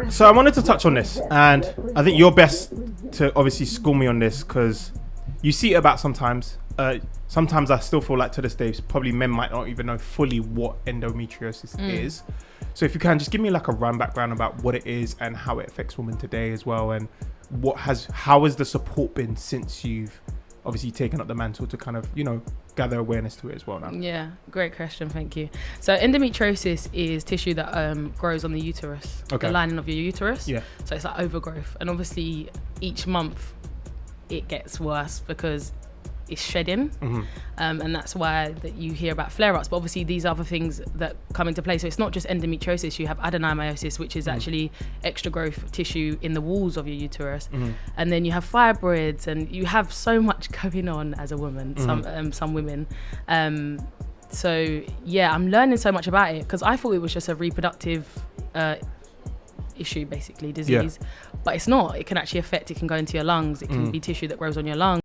So I wanted to touch on this, and I think you're best to obviously school me on this, because you see it about sometimes. Sometimes I still feel like to this day, probably men might not even know fully what endometriosis is. So if you can just give me like a background about what it is and how it affects women today as well, and how has the support been since you've obviously taken up the mantle to kind of, you know, gather awareness to it as well now? Yeah, great question, thank you. So endometriosis is tissue that grows on the uterus, the lining of your uterus. Yeah. So it's like overgrowth, and obviously each month it gets worse because it's shedding, and that's why that you hear about flare-ups. But obviously these other things that come into play. So it's not just endometriosis. You have adenomyosis, which is actually extra growth tissue in the walls of your uterus, and then you have fibroids, and you have so much going on as a woman. Some women. So yeah, I'm learning so much about it, because I thought it was just a reproductive issue, basically disease, but it's not. It can actually affect. It can go into your lungs. It can be tissue that grows on your lungs.